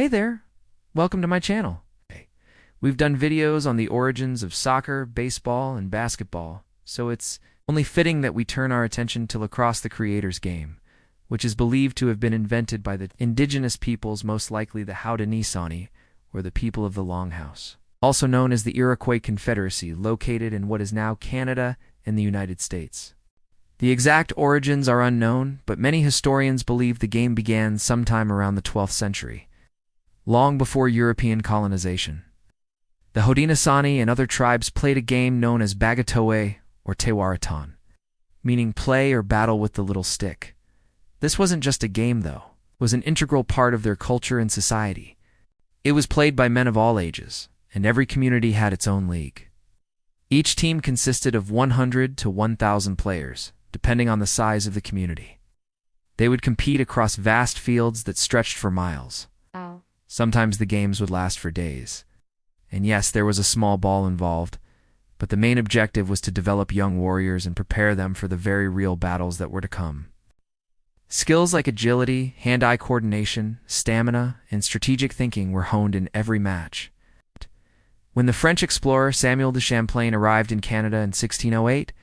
Hey there, welcome to my channel. We've done videos on the origins of soccer, baseball, and basketball, so it's only fitting that we turn our attention to lacrosse, the creator's game, which is believed to have been invented by the indigenous peoples, most likely the Haudenosaunee, or the people of the Longhouse, also known as the Iroquois Confederacy, located in what is now Canada and the United States. The exact origins are unknown, but many historians believe the game began sometime around the 12th century, long before European colonization. The Haudenosaunee and other tribes played a game known as bagatoe or tewaratan, meaning play or battle with the little stick. This wasn't just a game, though. It was an integral part of their culture and society. It was played by men of all ages, and every community had its own league. Each team consisted of 100 to 1,000 players, depending on the size of the community. They would compete across vast fields that stretched for miles. Wow. Sometimes the games would last for days. And yes, there was a small ball involved, but the main objective was to develop young warriors and prepare them for the very real battles that were to come. Skills like agility, hand-eye coordination, stamina, and strategic thinking were honed in every match. When the French explorer Samuel de Champlain arrived in Canada in 1608,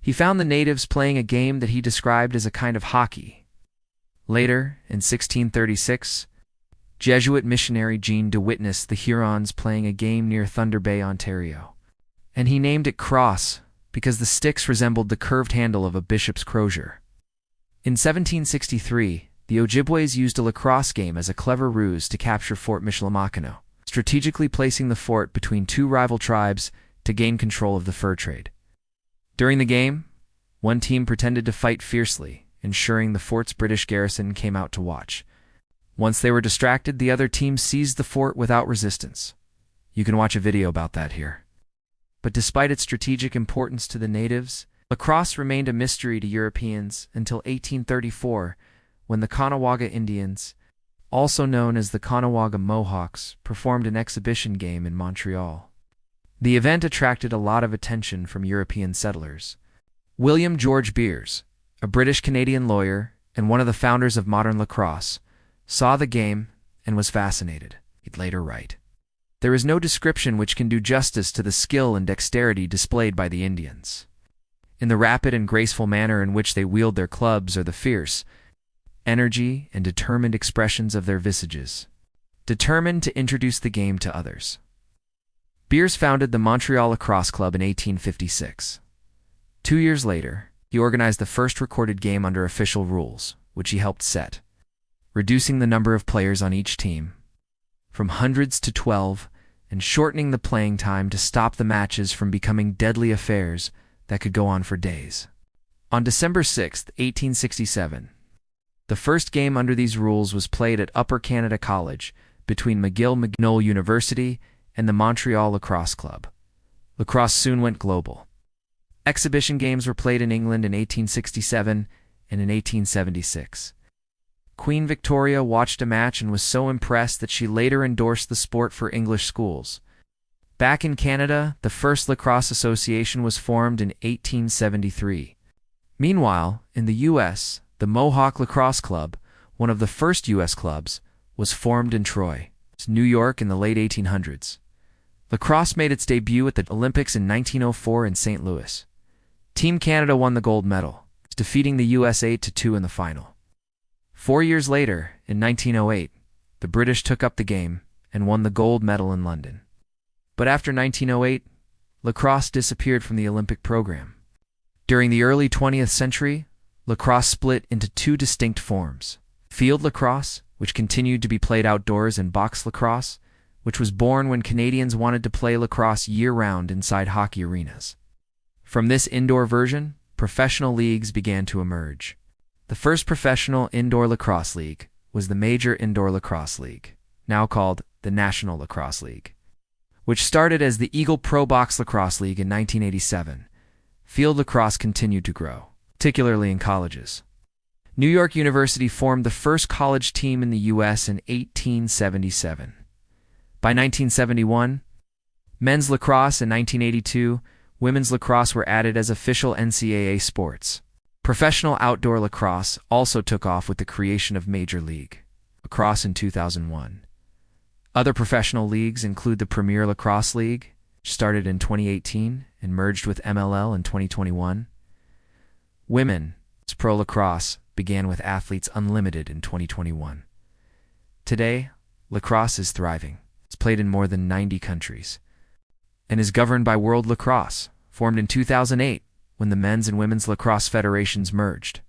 he found the natives playing a game that he described as a kind of hockey. Later, in 1636, Jesuit missionary Jean de witnessed the Hurons playing a game near Thunder Bay, Ontario, and he named it crosse because the sticks resembled the curved handle of a bishop's crozier. In 1763, the Ojibways used a lacrosse game as a clever ruse to capture Fort Michilimackinac, strategically placing the fort between two rival tribes to gain control of the fur trade. During the game, one team pretended to fight fiercely, ensuring the fort's British garrison came out to watch. Once they were distracted, the other team seized the fort without resistance. You can watch a video about that here. But despite its strategic importance to the natives, lacrosse remained a mystery to Europeans until 1834, when the Caughnawaga Indians, also known as the Caughnawaga Mohawks, performed an exhibition game in Montreal. The event attracted a lot of attention from European settlers. William George Beers, a British-Canadian lawyer and one of the founders of modern lacrosse, saw the game and was fascinated. He'd later write, "There is no description which can do justice to the skill and dexterity displayed by the Indians, in the rapid and graceful manner in which they wield their clubs, or the fierce energy and determined expressions of their visages, determined to introduce the game to others." Beers founded the Montreal Lacrosse Club in 1856. 2 years later, he organized the first recorded game under official rules, which he helped set, reducing the number of players on each team from hundreds to 12 and shortening the playing time to stop the matches from becoming deadly affairs that could go on for days. On December 6, 1867, the first game under these rules was played at Upper Canada College between McGill University and the Montreal Lacrosse Club. Lacrosse soon went global. Exhibition games were played in England in 1867 and in 1876. Queen Victoria watched a match and was so impressed that she later endorsed the sport for English schools. Back in Canada, the first Lacrosse Association was formed in 1873. Meanwhile, in the U.S., the Mohawk Lacrosse Club, one of the first U.S. clubs, was formed in Troy, New York in the late 1800s. Lacrosse made its debut at the Olympics in 1904 in St. Louis. Team Canada won the gold medal, defeating the U.S. 8-2 in the final. 4 years later, in 1908, the British took up the game and won the gold medal in London. But after 1908, lacrosse disappeared from the Olympic program. During the early 20th century, lacrosse split into two distinct forms: field lacrosse, which continued to be played outdoors, and box lacrosse, which was born when Canadians wanted to play lacrosse year-round inside hockey arenas. From this indoor version, professional leagues began to emerge. The first professional indoor lacrosse league was the Major Lacrosse League, now called the National Lacrosse League, which started as the Eagle Pro Box Lacrosse League in 1987. Field lacrosse continued to grow, particularly in colleges. New York University formed the first college team in the U.S. in 1877. By 1971, men's lacrosse, and 1982, women's lacrosse were added as official NCAA sports. Professional outdoor lacrosse also took off with the creation of Major League Lacrosse in 2001. Other professional leagues include the Premier Lacrosse League, which started in 2018 and merged with MLL in 2021. Women's Pro Lacrosse began with Athletes Unlimited in 2021. Today, lacrosse is thriving. It's played in more than 90 countries and is governed by World Lacrosse, formed in 2008 when the men's and women's lacrosse federations merged.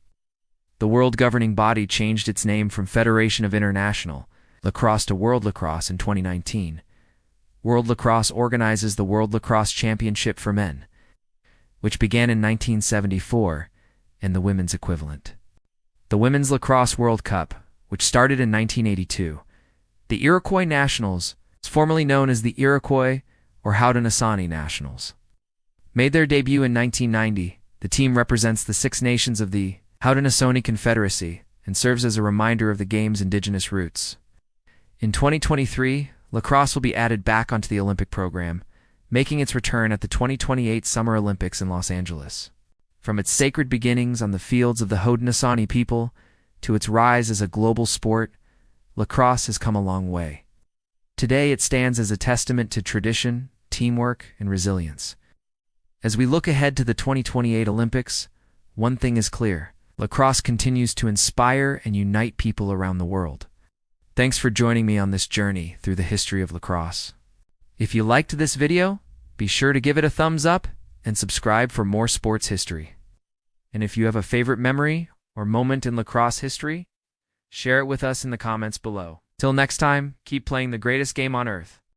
The world governing body changed its name from Federation of International Lacrosse to World Lacrosse in 2019. World Lacrosse organizes the World Lacrosse Championship for men, which began in 1974, and the women's equivalent. The Women's Lacrosse World Cup, which started in 1982. The Iroquois Nationals, formerly known as the Iroquois or Haudenosaunee Nationals, made their debut in 1990. The team represents the Six Nations of the Haudenosaunee Confederacy and serves as a reminder of the game's indigenous roots. In 2023, lacrosse will be added back onto the Olympic program, making its return at the 2028 Summer Olympics in Los Angeles. From its sacred beginnings on the fields of the Haudenosaunee people to its rise as a global sport, lacrosse has come a long way. Today it stands as a testament to tradition, teamwork, and resilience. As we look ahead to the 2028 Olympics, one thing is clear: lacrosse continues to inspire and unite people around the world. Thanks for joining me on this journey through the history of lacrosse. If you liked this video, be sure to give it a thumbs up and subscribe for more sports history. And if you have a favorite memory or moment in lacrosse history, share it with us in the comments below. Till next time, keep playing the greatest game on earth.